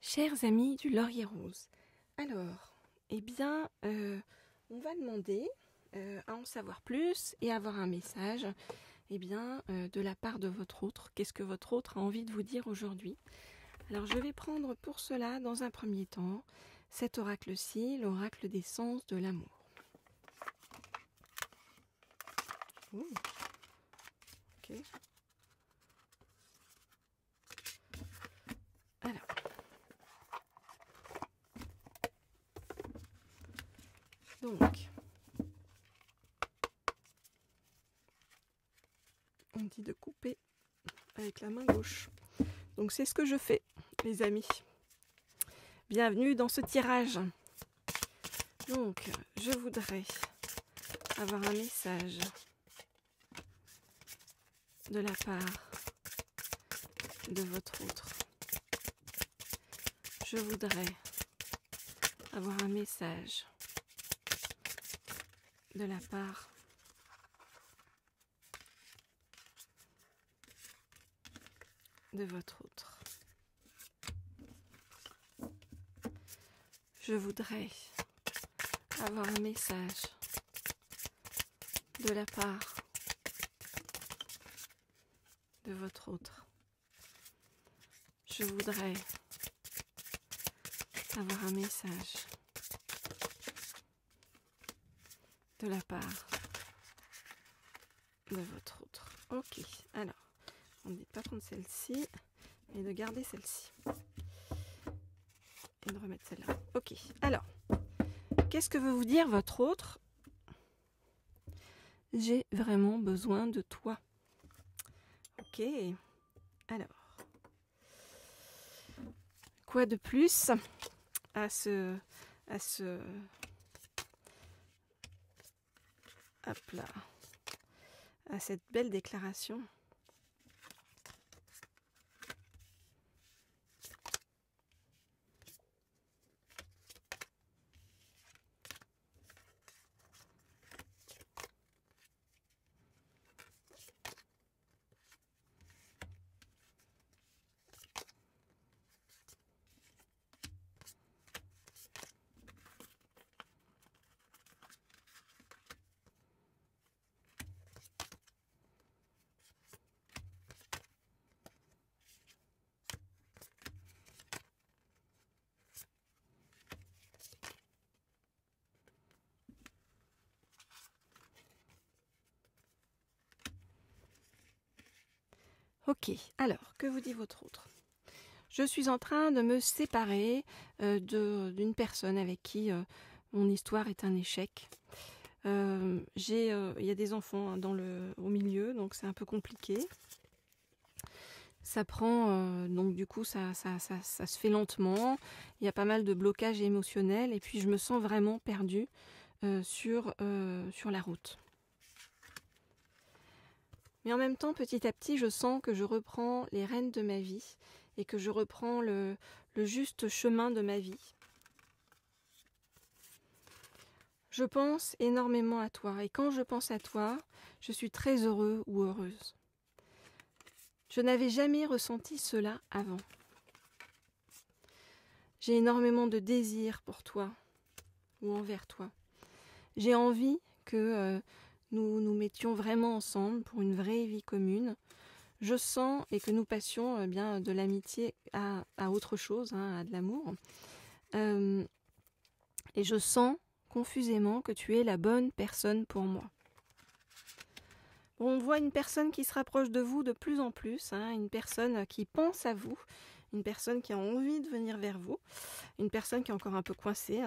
Chers amis du Laurier Rose, alors, on va demander à en savoir plus et avoir un message de la part de votre autre. Qu'est-ce que votre autre a envie de vous dire aujourd'hui? Alors, je vais prendre pour cela, dans un premier temps, cet oracle-ci, l'oracle des sens de l'amour. Oh. Ok. Alors. Donc, on dit de couper avec la main gauche. Donc c'est ce que je fais, les amis. Bienvenue dans ce tirage. Donc, je voudrais avoir un message de la part de votre autre. Je voudrais avoir un message de la part de votre autre. Je voudrais avoir un message de la part de votre autre. Je voudrais avoir un message de la part de votre autre. Ok, alors, on ne dit pas prendre celle-ci, mais de garder celle-ci. Et de remettre celle-là. Ok, alors, qu'est-ce que veut vous dire votre autre? J'ai vraiment besoin de toi. Ok, alors, quoi de plus à cette belle déclaration? Ok, alors, que vous dit votre autre? Je suis en train de me séparer d'une personne avec qui mon histoire est un échec. Il y a des enfants au milieu, donc c'est un peu compliqué. Ça prend, donc du coup ça se fait lentement. Il y a pas mal de blocages émotionnels et puis je me sens vraiment perdue sur la route. Mais en même temps, petit à petit, je sens que je reprends les rênes de ma vie et que je reprends le juste chemin de ma vie. Je pense énormément à toi et quand je pense à toi, je suis très heureux ou heureuse. Je n'avais jamais ressenti cela avant. J'ai énormément de désir pour toi ou envers toi. J'ai envie que nous nous mettions vraiment ensemble pour une vraie vie commune. Je sens et que nous passions de l'amitié à autre chose, à de l'amour. Et je sens confusément que tu es la bonne personne pour moi. On voit une personne qui se rapproche de vous de plus en plus, une personne qui pense à vous, une personne qui a envie de venir vers vous, une personne qui est encore un peu coincée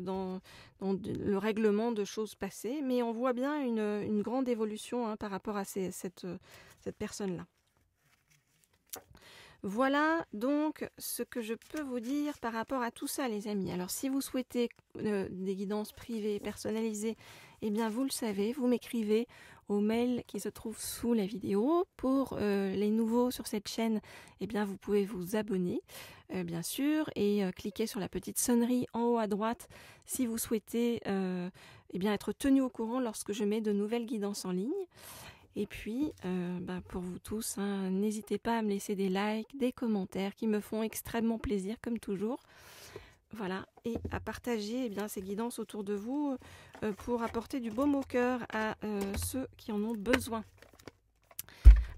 dans le règlement de choses passées, mais on voit bien une grande évolution par rapport à cette personne-là. Voilà donc ce que je peux vous dire par rapport à tout ça, les amis. Alors si vous souhaitez des guidances privées, personnalisées, eh bien vous le savez, vous m'écrivez au mail qui se trouve sous la vidéo. Pour les nouveaux sur cette chaîne, eh bien vous pouvez vous abonner, bien sûr, et cliquer sur la petite sonnerie en haut à droite si vous souhaitez être tenu au courant lorsque je mets de nouvelles guidances en ligne. Et puis, pour vous tous, hein, n'hésitez pas à me laisser des likes, des commentaires qui me font extrêmement plaisir, comme toujours. Voilà, et à partager ces guidances autour de vous pour apporter du baume au cœur à ceux qui en ont besoin.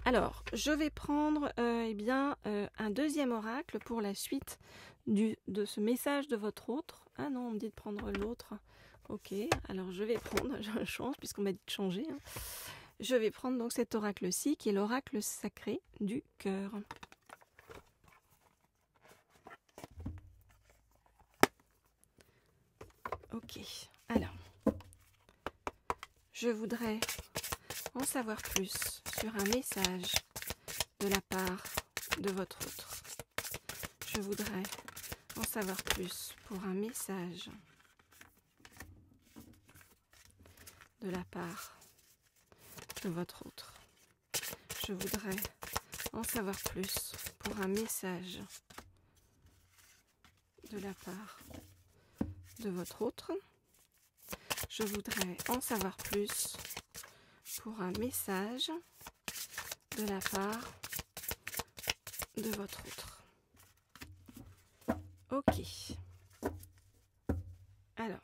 Alors, je vais prendre un deuxième oracle pour la suite de ce message de votre autre. Ah non, on me dit de prendre l'autre. Ok, alors je vais prendre, je change puisqu'on m'a dit de changer. Hein. Je vais prendre donc cet oracle-ci qui est l'oracle sacré du cœur. Ok, alors, je voudrais en savoir plus sur un message de la part de votre autre. Je voudrais en savoir plus pour un message de la part de votre autre. Je voudrais en savoir plus pour un message de la part de votre autre. Je voudrais en savoir plus pour un message de la part de votre autre. Ok. Alors,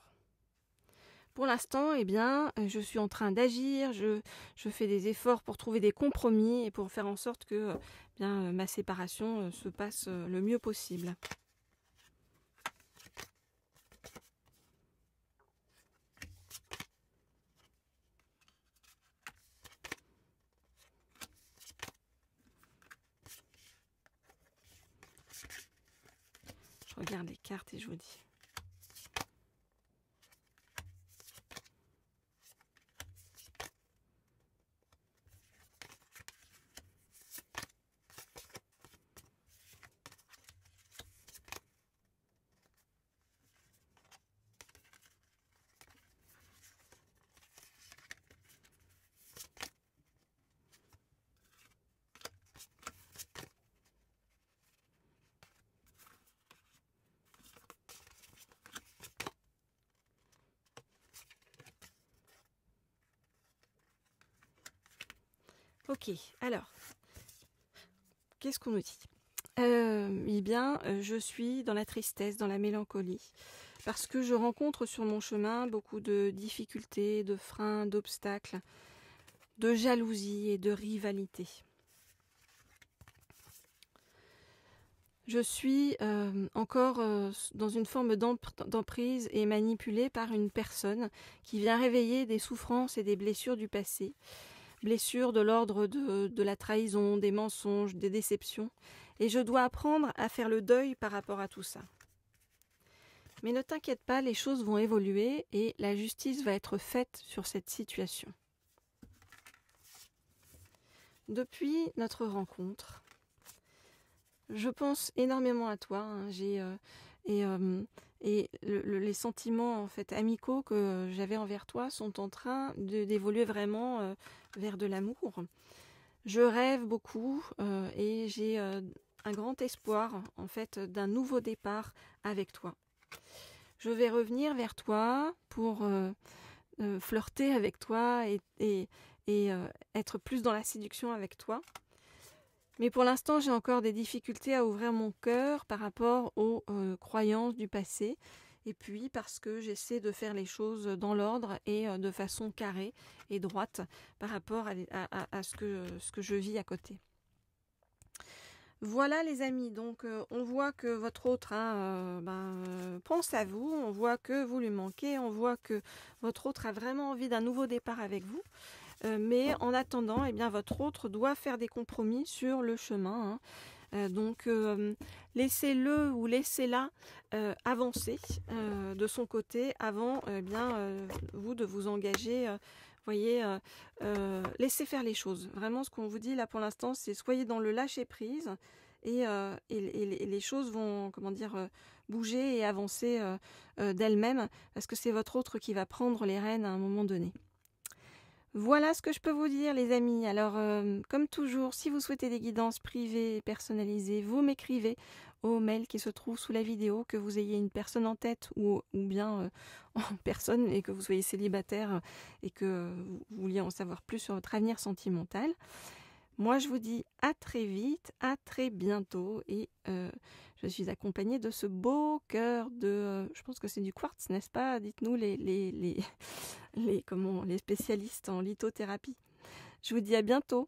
pour l'instant, je suis en train d'agir, je fais des efforts pour trouver des compromis et pour faire en sorte que ma séparation se passe le mieux possible. Je regarde les cartes et je vous dis. Ok, alors, qu'est-ce qu'on nous dit ? Je suis dans la tristesse, dans la mélancolie, parce que je rencontre sur mon chemin beaucoup de difficultés, de freins, d'obstacles, de jalousie et de rivalité. Je suis encore dans une forme d'emprise et manipulée par une personne qui vient réveiller des souffrances et des blessures du passé. Blessures de l'ordre de la trahison, des mensonges, des déceptions. Et je dois apprendre à faire le deuil par rapport à tout ça. Mais ne t'inquiète pas, les choses vont évoluer et la justice va être faite sur cette situation. Depuis notre rencontre, je pense énormément à toi. Hein, les sentiments en fait amicaux que j'avais envers toi sont en train d'évoluer vraiment vers de l'amour. Je rêve beaucoup et j'ai un grand espoir en fait d'un nouveau départ avec toi. Je vais revenir vers toi pour flirter avec toi et être plus dans la séduction avec toi. Mais pour l'instant, j'ai encore des difficultés à ouvrir mon cœur par rapport aux croyances du passé. Et puis parce que j'essaie de faire les choses dans l'ordre et de façon carrée et droite par rapport à ce que je vis à côté. Voilà les amis, donc on voit que votre autre pense à vous, on voit que vous lui manquez, on voit que votre autre a vraiment envie d'un nouveau départ avec vous. Mais en attendant, votre autre doit faire des compromis sur le chemin. Hein. Donc, laissez-le ou laissez-la avancer de son côté avant vous de vous engager. Laissez faire les choses. Vraiment, ce qu'on vous dit là pour l'instant, c'est soyez dans le lâcher-prise et les choses vont, bouger et avancer d'elles-mêmes parce que c'est votre autre qui va prendre les rênes à un moment donné. Voilà ce que je peux vous dire les amis. Alors comme toujours, si vous souhaitez des guidances privées et personnalisées, vous m'écrivez au mail qui se trouve sous la vidéo, que vous ayez une personne en tête ou bien en personne et que vous soyez célibataire et que vous vouliez en savoir plus sur votre avenir sentimental. Moi, je vous dis à très vite, à très bientôt et je suis accompagnée de ce beau cœur de... je pense que c'est du quartz, n'est-ce pas? Dites-nous les spécialistes en lithothérapie. Je vous dis à bientôt.